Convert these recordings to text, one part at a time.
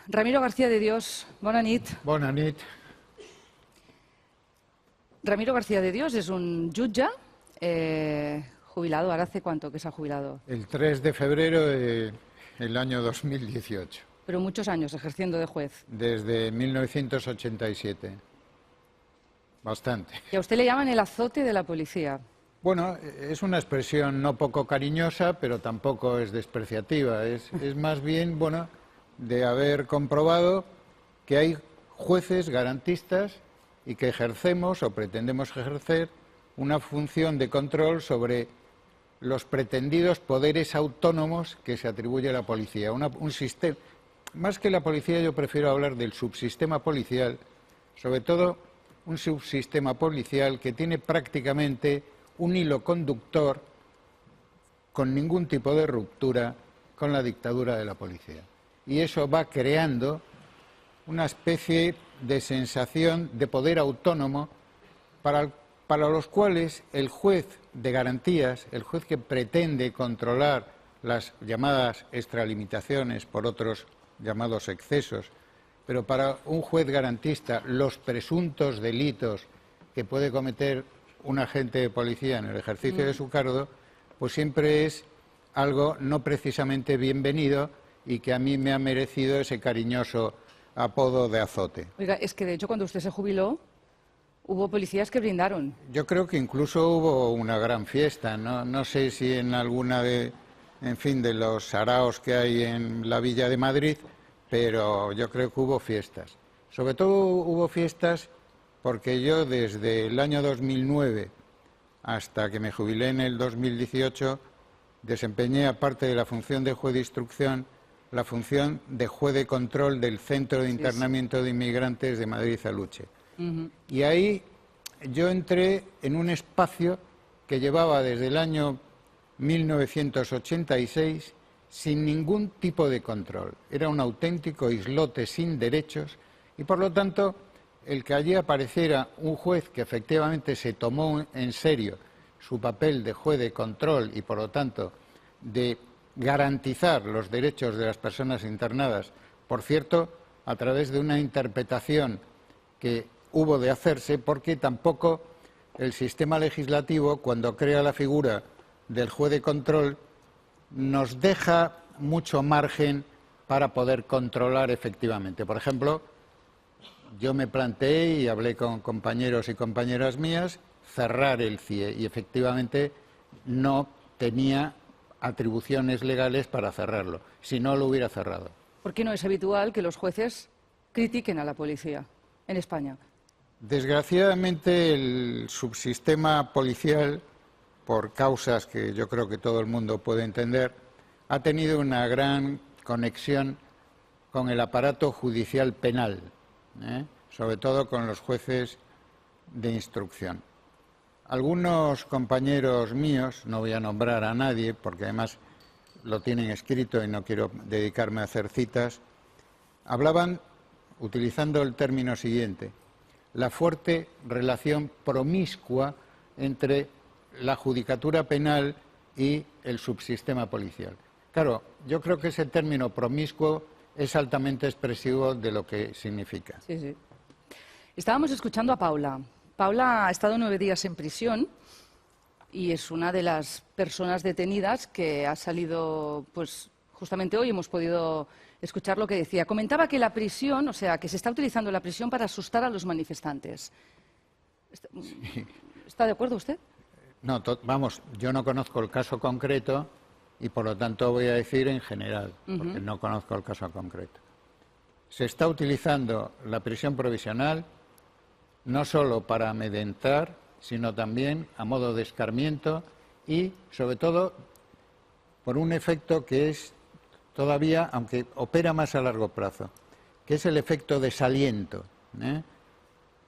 Ramiro García de Dios, bona nit. Bona nit. Ramiro García de Dios es un jutge jubilado. ¿Ahora hace cuánto que se ha jubilado? El 3 de febrero del año 2018. Pero muchos años ejerciendo de juez. Desde 1987. Bastante. Y a usted le llaman el azote de la policía. Bueno, es una expresión no poco cariñosa, pero tampoco es despreciativa. Es más bien, bueno, de haber comprobado que hay jueces garantistas y que ejercemos o pretendemos ejercer una función de control sobre los pretendidos poderes autónomos que se atribuye a la policía. Un sistema, más que la policía, yo prefiero hablar del subsistema policial, sobre todo un subsistema policial que tiene prácticamente un hilo conductor con ningún tipo de ruptura con la dictadura de la policía. Y eso va creando una especie de sensación de poder autónomo para los cuales el juez de garantías, el juez que pretende controlar las llamadas extralimitaciones por otros llamados excesos, pero para un juez garantista los presuntos delitos que puede cometer un agente de policía en el ejercicio de su cargo, pues siempre es algo no precisamente bienvenido y que a mí me ha merecido ese cariñoso apodo de azote. Oiga, es que de hecho cuando usted se jubiló hubo policías que brindaron. Yo creo que incluso hubo una gran fiesta, no sé si en alguna de los saraos que hay en la Villa de Madrid, pero yo creo que hubo fiestas. Sobre todo hubo fiestas porque yo desde el año 2009 hasta que me jubilé en el 2018 desempeñé, aparte de la función de juez de instrucción, la función de juez de control del Centro de Internamiento de Inmigrantes de Madrid-Aluche. Y ahí yo entré en un espacio que llevaba desde el año 1986 sin ningún tipo de control. Era un auténtico islote sin derechos y, por lo tanto, el que allí apareciera un juez que efectivamente se tomó en serio su papel de juez de control y, por lo tanto, de garantizar los derechos de las personas internadas, por cierto, a través de una interpretación que hubo de hacerse, porque tampoco el sistema legislativo, cuando crea la figura del juez de control, nos deja mucho margen para poder controlar efectivamente. Por ejemplo, yo me planteé y hablé con compañeros y compañeras mías cerrar el CIE y efectivamente no tenía atribuciones legales para cerrarlo, si no lo hubiera cerrado. ¿Por qué no es habitual que los jueces critiquen a la policía en España? Desgraciadamente el subsistema policial, por causas que yo creo que todo el mundo puede entender, ha tenido una gran conexión con el aparato judicial penal, sobre todo con los jueces de instrucción. Algunos compañeros míos, no voy a nombrar a nadie porque además lo tienen escrito y no quiero dedicarme a hacer citas, hablaban utilizando el término siguiente: la fuerte relación promiscua entre la judicatura penal y el subsistema policial. Claro, yo creo que ese término promiscuo es altamente expresivo de lo que significa. Sí. Estábamos escuchando a Paula. Paula ha estado 9 días en prisión y es una de las personas detenidas que ha salido, pues justamente hoy hemos podido escuchar lo que decía. Comentaba que la prisión, o sea, que se está utilizando la prisión para asustar a los manifestantes. ¿Está de acuerdo usted? No, vamos, yo no conozco el caso concreto y por lo tanto voy a decir en general, porque no conozco el caso concreto. Se está utilizando la prisión provisional no solo para amedrentar, sino también a modo de escarmiento y, sobre todo, por un efecto que es todavía, aunque opera más a largo plazo, que es el efecto desaliento.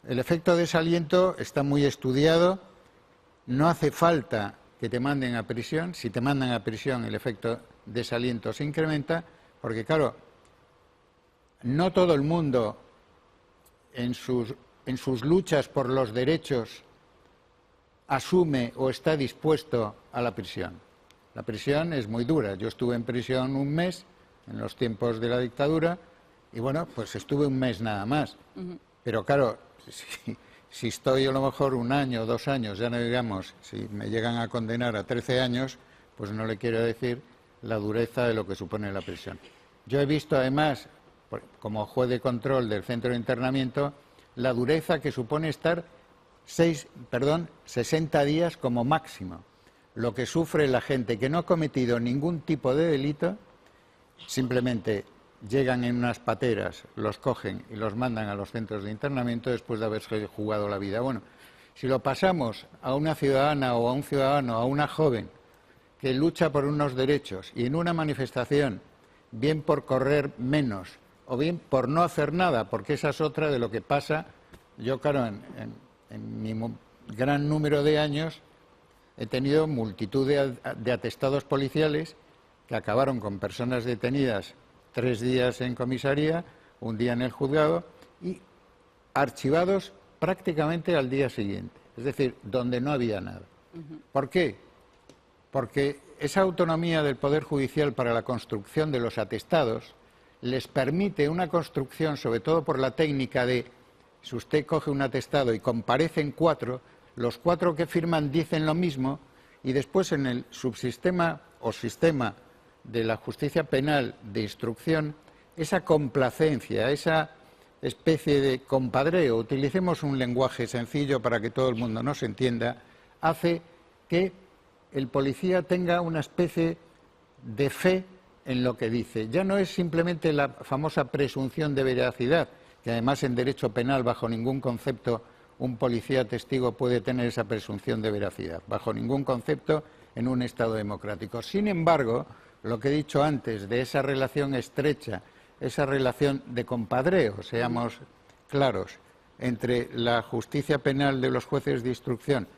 El efecto desaliento está muy estudiado, no hace falta que te manden a prisión. Si te mandan a prisión, el efecto desaliento se incrementa, porque, claro, no todo el mundo en sus luchas por los derechos asume o está dispuesto a la prisión. La prisión es muy dura. Yo estuve en prisión un mes en los tiempos de la dictadura Y bueno, pues estuve un mes nada más. Pero claro, si estoy a lo mejor 1 año, 2 años, ya no digamos, si me llegan a condenar a 13 años, pues no le quiero decir la dureza de lo que supone la prisión. Yo he visto además, como juez de control del centro de internamiento, la dureza que supone estar 60 días como máximo. Lo que sufre la gente que no ha cometido ningún tipo de delito, simplemente llegan en unas pateras, los cogen y los mandan a los centros de internamiento después de haberse jugado la vida. Bueno, si lo pasamos a una ciudadana o a un ciudadano, a una joven que lucha por unos derechos y en una manifestación, bien por correr menos o bien por no hacer nada, porque esa es otra de lo que pasa. Yo, claro, en mi gran número de años he tenido multitud de atestados policiales que acabaron con personas detenidas 3 días en comisaría, 1 día en el juzgado y archivados prácticamente al día siguiente. Es decir, donde no había nada. ¿Por qué? Porque esa autonomía del Poder Judicial para la construcción de los atestados les permite una construcción, sobre todo por la técnica de, si usted coge un atestado y comparecen 4, los 4 que firman dicen lo mismo y después en el subsistema o sistema de la justicia penal de instrucción, esa complacencia, esa especie de compadreo, utilicemos un lenguaje sencillo para que todo el mundo nos entienda, hace que el policía tenga una especie de fe en lo que dice. Ya no es simplemente la famosa presunción de veracidad, que además en derecho penal bajo ningún concepto un policía testigo puede tener esa presunción de veracidad, bajo ningún concepto en un Estado democrático. Sin embargo, lo que he dicho antes de esa relación estrecha, esa relación de compadreo, seamos claros, entre la justicia penal de los jueces de instrucción,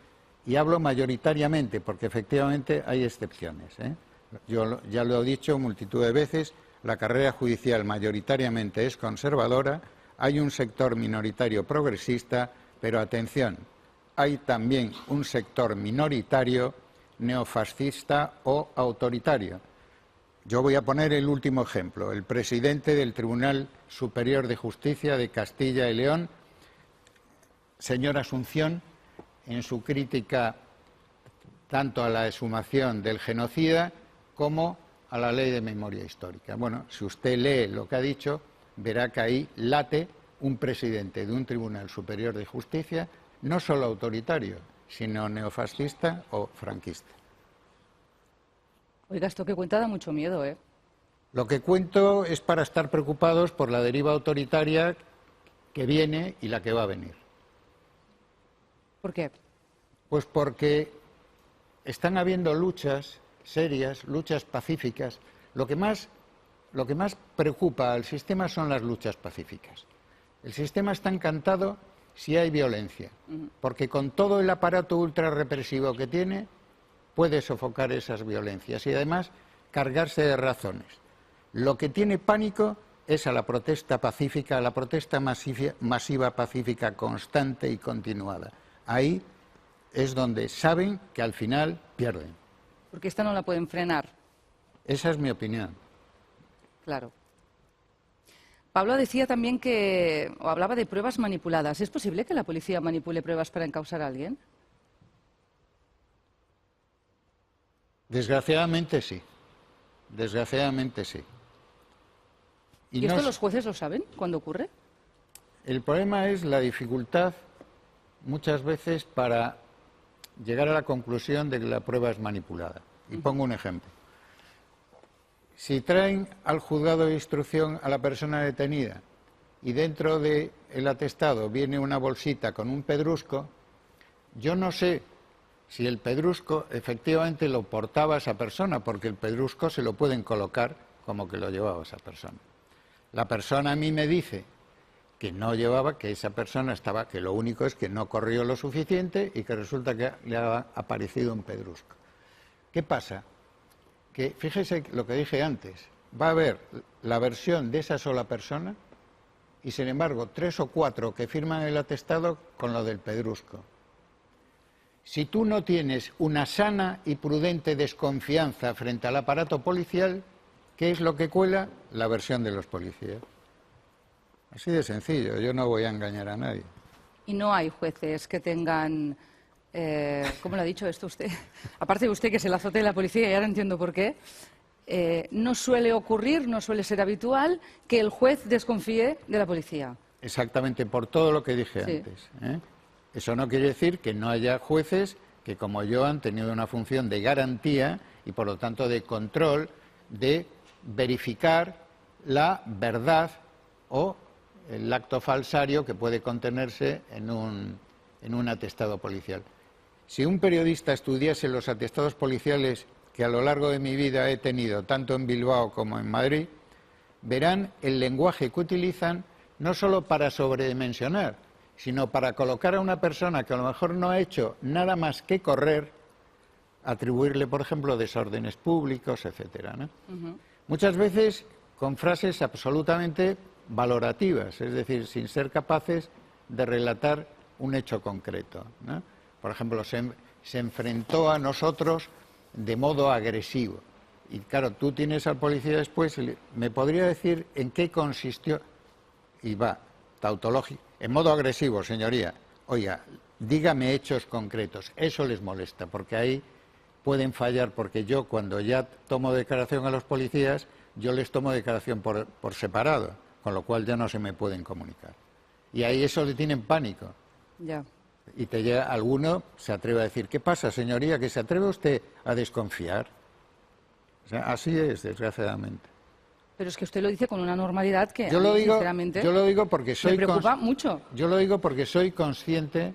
y hablo mayoritariamente porque efectivamente hay excepciones, Yo ya lo he dicho multitud de veces, la carrera judicial mayoritariamente es conservadora, hay un sector minoritario progresista, pero atención, hay también un sector minoritario neofascista o autoritario. Yo voy a poner el último ejemplo. El presidente del Tribunal Superior de Justicia de Castilla y León, señor Asunción, en su crítica tanto a la exhumación del genocida como a la ley de memoria histórica. Bueno, si usted lee lo que ha dicho, verá que ahí late un presidente de un Tribunal Superior de Justicia, no solo autoritario, sino neofascista o franquista. Oiga, esto que cuenta da mucho miedo, ¿eh? Lo que cuento es para estar preocupados por la deriva autoritaria que viene y la que va a venir. ¿Por qué? Pues porque están habiendo luchas serias, luchas pacíficas. Lo que más preocupa al sistema son las luchas pacíficas. El sistema está encantado si hay violencia, porque con todo el aparato ultrarrepresivo que tiene, puede sofocar esas violencias y además cargarse de razones. Lo que tiene pánico es a la protesta pacífica, a la protesta masiva pacífica constante y continuada. Ahí es donde saben que al final pierden. Porque esta no la pueden frenar. Esa es mi opinión. Claro. Pablo decía también o hablaba de pruebas manipuladas. ¿Es posible que la policía manipule pruebas para encausar a alguien? Desgraciadamente sí. Desgraciadamente sí. ¿Y esto los jueces lo saben cuando ocurre? El problema es la dificultad muchas veces para llegar a la conclusión de que la prueba es manipulada. Y pongo un ejemplo. Si traen al juzgado de instrucción a la persona detenida y dentro del atestado viene una bolsita con un pedrusco, yo no sé si el pedrusco efectivamente lo portaba esa persona, porque el pedrusco se lo pueden colocar como que lo llevaba esa persona. La persona a mí me dice que no llevaba, que esa persona estaba, que lo único es que no corrió lo suficiente y que resulta que le ha aparecido un pedrusco. ¿Qué pasa? Que fíjese lo que dije antes, va a haber la versión de esa sola persona y sin embargo 3 o 4 que firman el atestado con lo del pedrusco. Si tú no tienes una sana y prudente desconfianza frente al aparato policial, ¿qué es lo que cuela? La versión de los policías. Así de sencillo, yo no voy a engañar a nadie. Y no hay jueces que tengan, ¿cómo lo ha dicho esto usted? Aparte de usted que es el azote de la policía, y ahora entiendo por qué, no suele ocurrir, no suele ser habitual que el juez desconfíe de la policía. Exactamente por todo lo que dije Sí. antes, ¿eh? Eso no quiere decir que no haya jueces que, como yo, han tenido una función de garantía y, por lo tanto, de control, de verificar la verdad o el acto falsario que puede contenerse en un atestado policial. Si un periodista estudiase los atestados policiales que a lo largo de mi vida he tenido, tanto en Bilbao como en Madrid, verán el lenguaje que utilizan no solo para sobredimensionar, sino para colocar a una persona que a lo mejor no ha hecho nada más que correr, atribuirle, por ejemplo, desórdenes públicos, etcétera, ¿no? Muchas veces con frases absolutamente valorativas, es decir, sin ser capaces de relatar un hecho concreto, ¿no? Por ejemplo, se enfrentó a nosotros de modo agresivo. Y claro, tú tienes al policía después, ¿me podría decir en qué consistió? Y va, tautológico, en modo agresivo, señoría. Oiga, dígame hechos concretos. Eso les molesta, porque ahí pueden fallar, porque yo cuando ya tomo declaración a los policías, yo les tomo declaración por separado, con lo cual ya no se me pueden comunicar. Y ahí eso le tienen pánico. Ya. Y te llega, alguno se atreve a decir, ¿qué pasa, señoría? ¿Que se atreve usted a desconfiar? O sea, así es, desgraciadamente. Pero es que usted lo dice con una normalidad que Yo a mí, lo sinceramente, digo porque soy me preocupa mucho. Yo lo digo porque soy consciente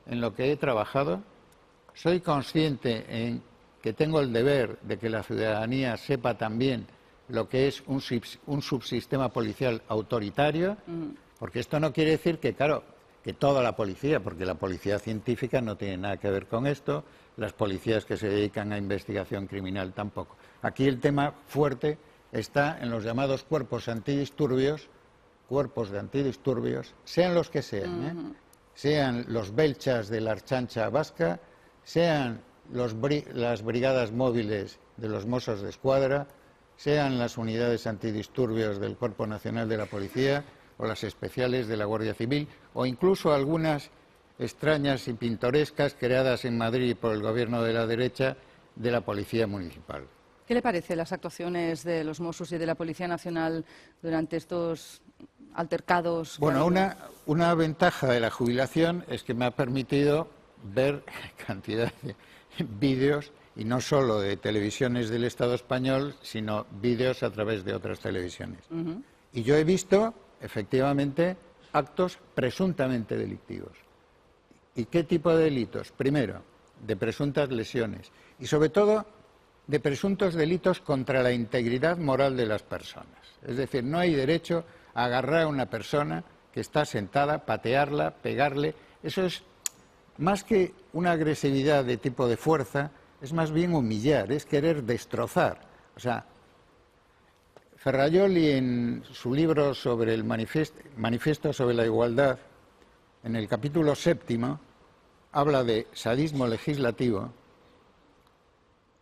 en lo que he trabajado, soy consciente en que tengo el deber de que la ciudadanía sepa también lo que es un subsistema policial autoritario, porque esto no quiere decir que, claro, que toda la policía, porque la policía científica no tiene nada que ver con esto, las policías que se dedican a investigación criminal tampoco. Aquí el tema fuerte está en los llamados cuerpos antidisturbios, sean los que sean, sean los belchas de la Archancha Vasca, sean las brigadas móviles de los Mossos de Escuadra, sean las unidades antidisturbios del Cuerpo Nacional de la Policía o las especiales de la Guardia Civil, o incluso algunas extrañas y pintorescas creadas en Madrid por el gobierno de la derecha de la Policía Municipal. ¿Qué le parece las actuaciones de los Mossos y de la Policía Nacional durante estos altercados? Bueno, una ventaja de la jubilación es que me ha permitido ver cantidad de vídeos, y no solo de televisiones del Estado español, sino vídeos a través de otras televisiones. Y yo he visto, efectivamente, actos presuntamente delictivos. ¿Y qué tipo de delitos? Primero, de presuntas lesiones y, sobre todo, de presuntos delitos contra la integridad moral de las personas. Es decir, no hay derecho a agarrar a una persona que está sentada, patearla, pegarle. Eso es más que una agresividad de tipo de fuerza, es más bien humillar, es querer destrozar. O sea, Ferrajoli, en su libro sobre el manifiesto sobre la igualdad, en el capítulo 7, habla de sadismo legislativo,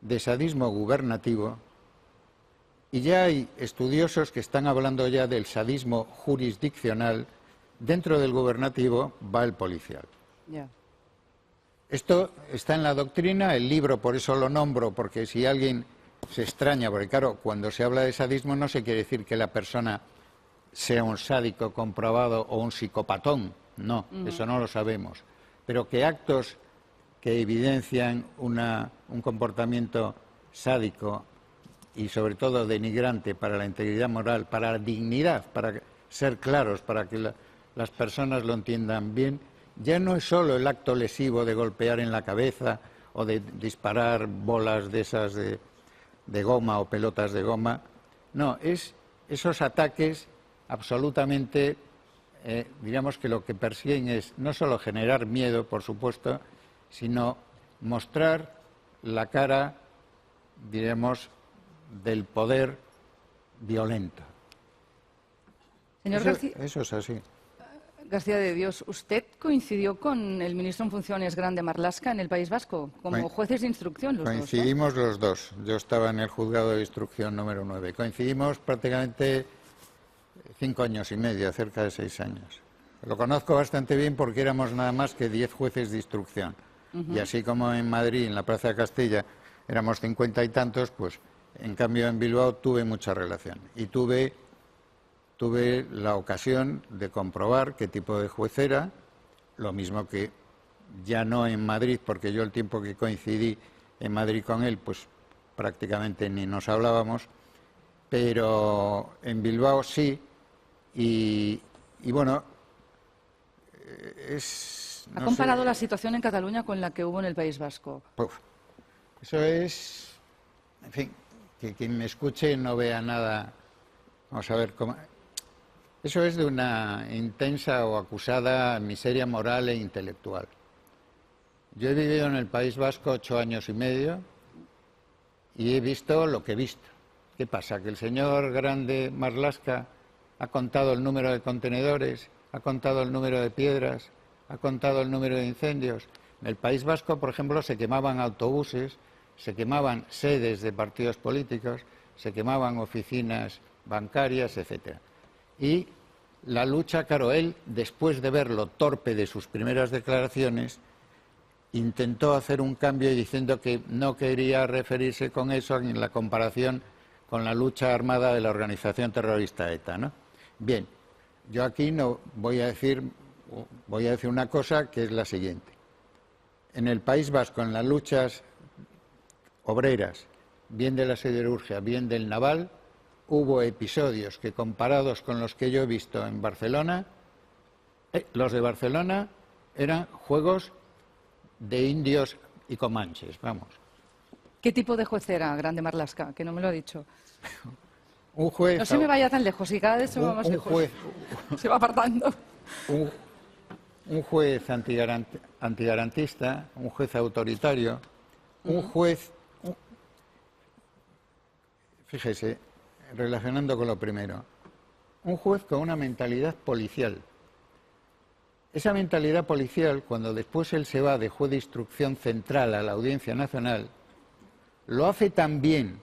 de sadismo gubernativo, y ya hay estudiosos que están hablando ya del sadismo jurisdiccional. Dentro del gubernativo va el policial. Ya. Esto está en la doctrina, el libro por eso lo nombro, porque si alguien se extraña, porque claro, cuando se habla de sadismo no se quiere decir que la persona sea un sádico comprobado o un psicopatón, no, eso no lo sabemos, pero que actos que evidencian un comportamiento sádico y sobre todo denigrante para la integridad moral, para la dignidad, para ser claros, para que las personas lo entiendan bien, ya no es solo el acto lesivo de golpear en la cabeza o de disparar bolas de esas de goma o pelotas de goma, no, es esos ataques absolutamente, digamos que lo que persiguen es no solo generar miedo, por supuesto, sino mostrar la cara, diremos, del poder violento. Señor García, Eso es así. García de Dios, ¿usted coincidió con el ministro en funciones Grande Marlaska en el País Vasco como jueces de instrucción? Coincidimos los dos. Yo estaba en el juzgado de instrucción número 9. Coincidimos prácticamente 5 años y medio, cerca de 6 años. Lo conozco bastante bien porque éramos nada más que 10 jueces de instrucción. Y así como en Madrid, en la Plaza de Castilla, éramos 50 y tantos, pues en cambio en Bilbao tuve mucha relación. Y tuve la ocasión de comprobar qué tipo de juez era, lo mismo que ya no en Madrid, porque yo el tiempo que coincidí en Madrid con él, pues prácticamente ni nos hablábamos, pero en Bilbao sí, y bueno, ¿Ha no comparado sé, la situación en Cataluña con la que hubo en el País Vasco? eso es, en fin, que quien me escuche no vea nada, vamos a ver cómo. Eso es de una intensa o acusada miseria moral e intelectual. Yo he vivido en el País Vasco 8 años y medio y he visto lo que he visto. ¿Qué pasa? Que el señor Grande Marlaska ha contado el número de contenedores, ha contado el número de piedras, ha contado el número de incendios. En el País Vasco, por ejemplo, se quemaban autobuses, se quemaban sedes de partidos políticos, se quemaban oficinas bancarias, etcétera. Y la lucha, claro, él, después de ver lo torpe de sus primeras declaraciones, intentó hacer un cambio diciendo que no quería referirse con eso en la comparación con la lucha armada de la organización terrorista ETA, ¿no? Bien, yo aquí no voy a decir una cosa que es la siguiente. En el País Vasco, en las luchas obreras, bien de la siderurgia, bien del naval, hubo episodios que, comparados con los que yo he visto en Barcelona, los de Barcelona eran juegos de indios y comanches, vamos. ¿Qué tipo de juez era Grande Marlaska? Que no me lo ha dicho. Un juez... No se me vaya tan lejos y cada vez se va más lejos. Se va apartando. Un juez antigarantista, un juez autoritario, un juez... Fíjese, relacionando con lo primero, un juez con una mentalidad policial. Esa mentalidad policial, cuando después él se va de juez de instrucción central a la Audiencia Nacional, lo hace tan bien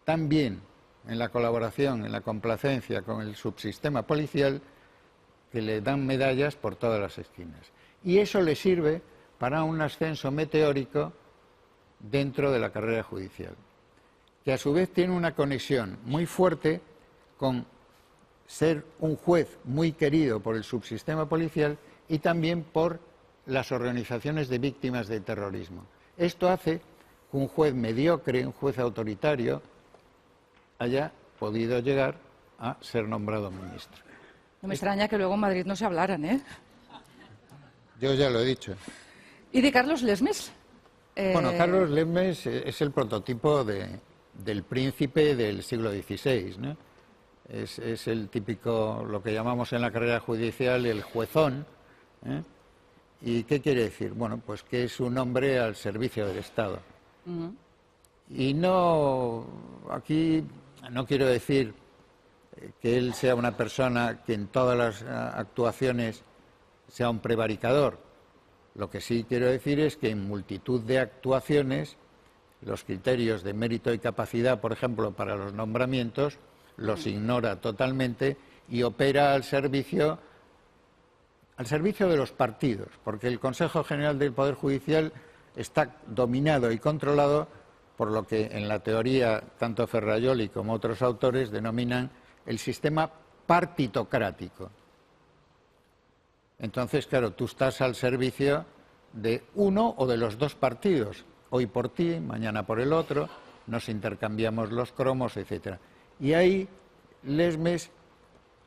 en la colaboración, en la complacencia con el subsistema policial, que le dan medallas por todas las esquinas. Y eso le sirve para un ascenso meteórico dentro de la carrera judicial, que a su vez tiene una conexión muy fuerte con ser un juez muy querido por el subsistema policial y también por las organizaciones de víctimas de terrorismo. Esto hace que un juez mediocre, un juez autoritario, haya podido llegar a ser nombrado ministro. No me extraña que luego en Madrid no se hablaran, ¿eh? Yo ya lo he dicho. ¿Y de Carlos Lesmes? Bueno, Carlos Lesmes es el prototipo del príncipe del siglo XVI, ¿no? Es el típico, lo que llamamos en la carrera judicial, el juezón, ¿eh? ¿Y qué quiere decir? Bueno, pues que es un hombre al servicio del Estado. Y no, aquí no quiero decir que él sea una persona que en todas las actuaciones sea un prevaricador. Lo que sí quiero decir es que en multitud de actuaciones los criterios de mérito y capacidad, por ejemplo, para los nombramientos, los ignora totalmente y opera al servicio de los partidos, porque el Consejo General del Poder Judicial está dominado y controlado por lo que en la teoría tanto Ferrajoli como otros autores denominan el sistema partitocrático. Entonces, claro, tú estás al servicio de uno o de los dos partidos, hoy por ti, mañana por el otro, nos intercambiamos los cromos, etcétera. Y ahí Lesmes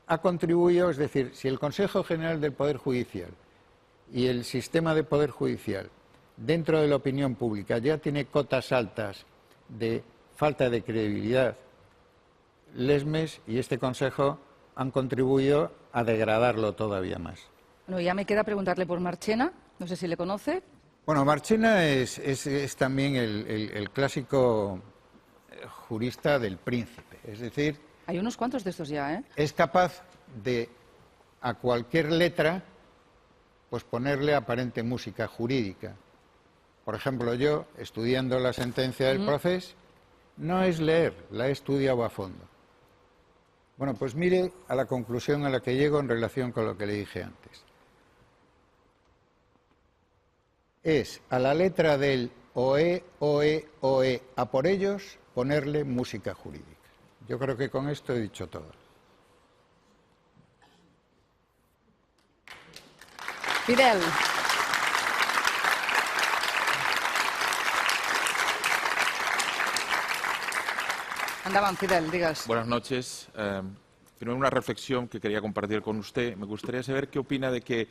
ha contribuido, es decir, si el Consejo General del Poder Judicial y el sistema de Poder Judicial dentro de la opinión pública ya tiene cotas altas de falta de credibilidad, Lesmes y este Consejo han contribuido a degradarlo todavía más. Bueno, ya me queda preguntarle por Marchena, no sé si le conoce. Bueno, Marchena es también el clásico jurista del príncipe, es decir... Hay unos cuantos de estos ya, ¿eh? Es capaz de, a cualquier letra, pues ponerle aparente música jurídica. Por ejemplo, yo, estudiando la sentencia del Procés, no es leer, la he estudiado a fondo. Bueno, pues mire a la conclusión a la que llego en relación con lo que le dije antes. Es a la letra del OE, a por ellos, ponerle música jurídica. Yo creo que con esto he dicho todo. Fidel. Andaban, Fidel, digas. Buenas noches. Primero una reflexión que quería compartir con usted. Me gustaría saber qué opina de que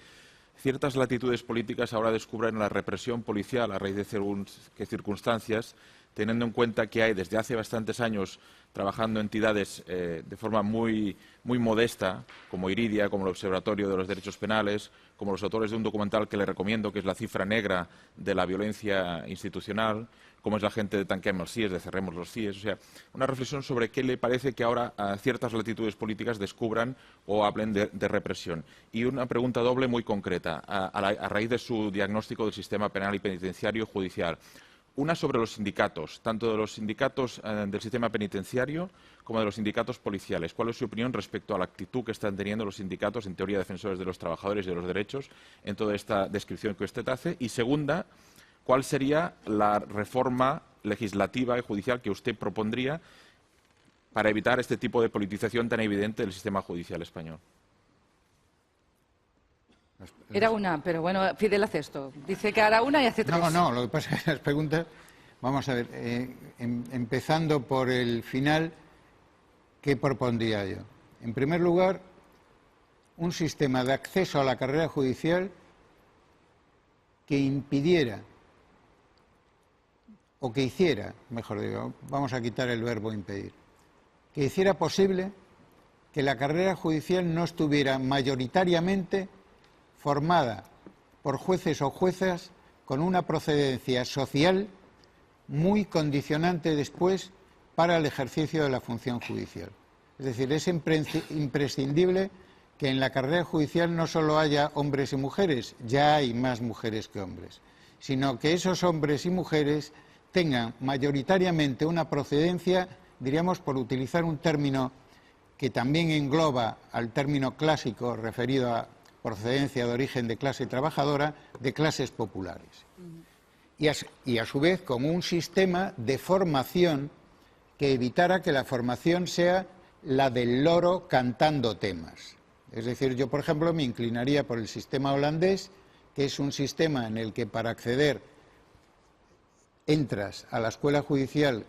ciertas latitudes políticas ahora descubren la represión policial a raíz de circunstancias, teniendo en cuenta que hay desde hace bastantes años trabajando entidades de forma muy modesta, como Iridia, como el Observatorio de los Derechos Penales, como los autores de un documental que le recomiendo, que es La cifra negra de la violencia institucional, como es la gente de Tanquem els CIES, de Cerremos los CIES. O sea, una reflexión sobre qué le parece que ahora ciertas latitudes políticas descubran o hablen de represión. Y una pregunta doble muy concreta, a raíz de su diagnóstico del sistema penal y penitenciario judicial. Una sobre los sindicatos, tanto de los sindicatos del sistema penitenciario como de los sindicatos policiales. ¿Cuál es su opinión respecto a la actitud que están teniendo los sindicatos, en teoría defensores de los trabajadores y de los derechos, en toda esta descripción que usted hace? Y segunda, ¿cuál sería la reforma legislativa y judicial que usted propondría para evitar este tipo de politización tan evidente del sistema judicial español? Era una, pero bueno, Fidel hace esto. Dice que hará una y hace tres. No, lo que pasa es que las preguntas... Vamos a ver, empezando por el final, ¿qué propondría yo? En primer lugar, un sistema de acceso a la carrera judicial que impidiera, o que hiciera, mejor digo, vamos a quitar el verbo impedir, que hiciera posible que la carrera judicial no estuviera mayoritariamente formada por jueces o juezas con una procedencia social muy condicionante después para el ejercicio de la función judicial. Es decir, es imprescindible que en la carrera judicial no solo haya hombres y mujeres, ya hay más mujeres que hombres, sino que esos hombres y mujeres tengan mayoritariamente una procedencia, diríamos, por utilizar un término que también engloba al término clásico referido a procedencia de origen de clase trabajadora, de clases populares. Y a su vez con un sistema de formación que evitara que la formación sea la del loro cantando temas. Es decir, yo, por ejemplo, me inclinaría por el sistema holandés, que es un sistema en el que para acceder entras a la escuela judicial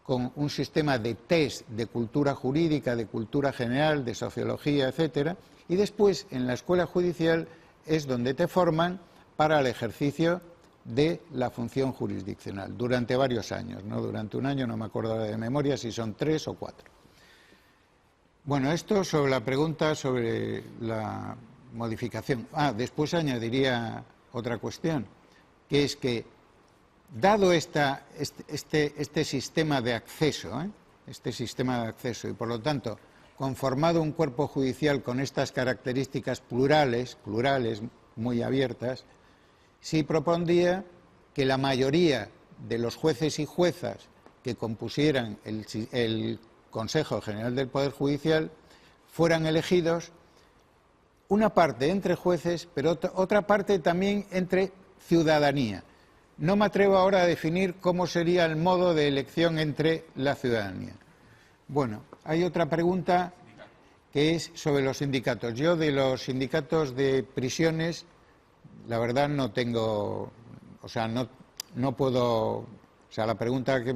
con un sistema de test de cultura jurídica, de cultura general, de sociología, etcétera, y después en la escuela judicial es donde te forman para el ejercicio de la función jurisdiccional, durante varios años, no durante un año, no me acuerdo de memoria si son 3 o 4. Bueno, esto sobre la pregunta sobre la modificación. Después añadiría otra cuestión, que es que dado este sistema de acceso, y por lo tanto conformado un cuerpo judicial con estas características plurales muy abiertas, sí propondría que la mayoría de los jueces y juezas que compusieran el Consejo General del Poder Judicial fueran elegidos, una parte entre jueces, pero otra parte también entre ciudadanía. No me atrevo ahora a definir cómo sería el modo de elección entre la ciudadanía. Bueno, hay otra pregunta que es sobre los sindicatos. Yo de los sindicatos de prisiones, la verdad no tengo, no puedo, la pregunta que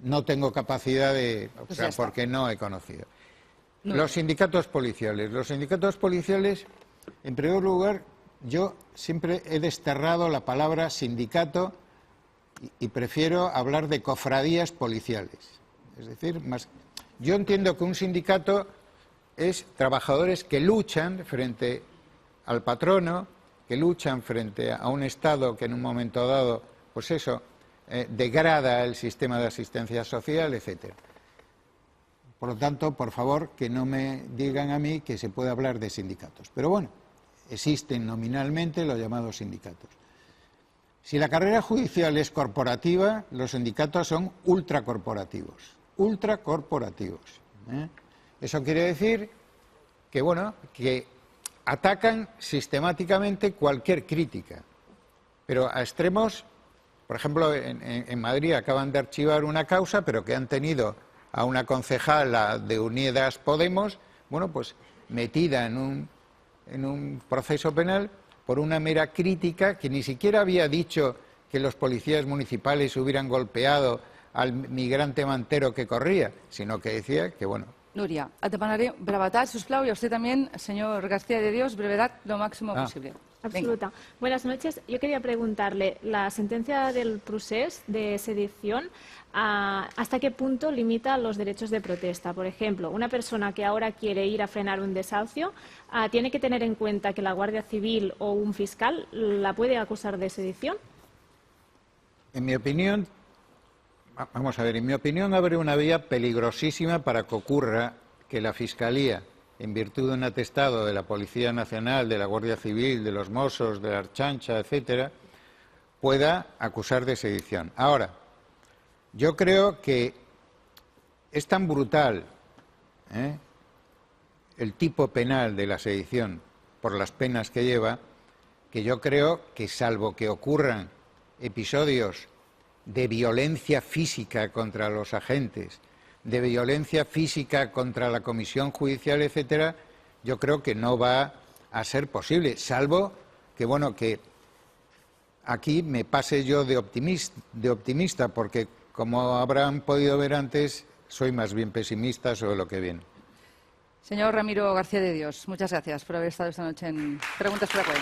no tengo capacidad de, porque no he conocido. Los sindicatos policiales. Los sindicatos policiales, en primer lugar, yo siempre he desterrado la palabra sindicato y prefiero hablar de cofradías policiales. Es decir, yo entiendo que un sindicato es trabajadores que luchan frente al patrono, que luchan frente a un Estado que en un momento dado, pues eso, degrada el sistema de asistencia social, etcétera. Por lo tanto, por favor, que no me digan a mí que se puede hablar de sindicatos. Pero bueno, existen nominalmente los llamados sindicatos. Si la carrera judicial es corporativa, los sindicatos son ultracorporativos. Eso quiere decir que, bueno, que atacan sistemáticamente cualquier crítica, pero a extremos. Por ejemplo, en Madrid acaban de archivar una causa, pero que han tenido a una concejala de Unidas Podemos, bueno, pues metida en un proceso penal por una mera crítica, que ni siquiera había dicho que los policías municipales hubieran golpeado al migrante mantero que corría, sino que decía que, bueno... Núria, et demanaré brevetat, sisplau, y a usted también, señor García de Dios, brevedad lo máximo posible. Absoluta. Venga. Buenas noches. Yo quería preguntarle, la sentencia del procés de sedición, ¿hasta qué punto limita los derechos de protesta? Por ejemplo, una persona que ahora quiere ir a frenar un desahucio, ¿tiene que tener en cuenta que la Guardia Civil o un fiscal la puede acusar de sedición? En mi opinión, vamos a ver, en mi opinión abre una vía peligrosísima para que ocurra que la Fiscalía, en virtud de un atestado de la Policía Nacional, de la Guardia Civil, de los Mossos, de la Archancha, etcétera, pueda acusar de sedición. Ahora, yo creo que es tan brutal el tipo penal de la sedición por las penas que lleva, que yo creo que, salvo que ocurran episodios de violencia física contra los agentes, de violencia física contra la comisión judicial, etcétera, yo creo que no va a ser posible, salvo que, bueno, que aquí me pase yo de optimista, porque, como habrán podido ver antes, soy más bien pesimista sobre lo que viene. Señor Ramiro García de Dios, muchas gracias por haber estado esta noche en Preguntas Frecuentes.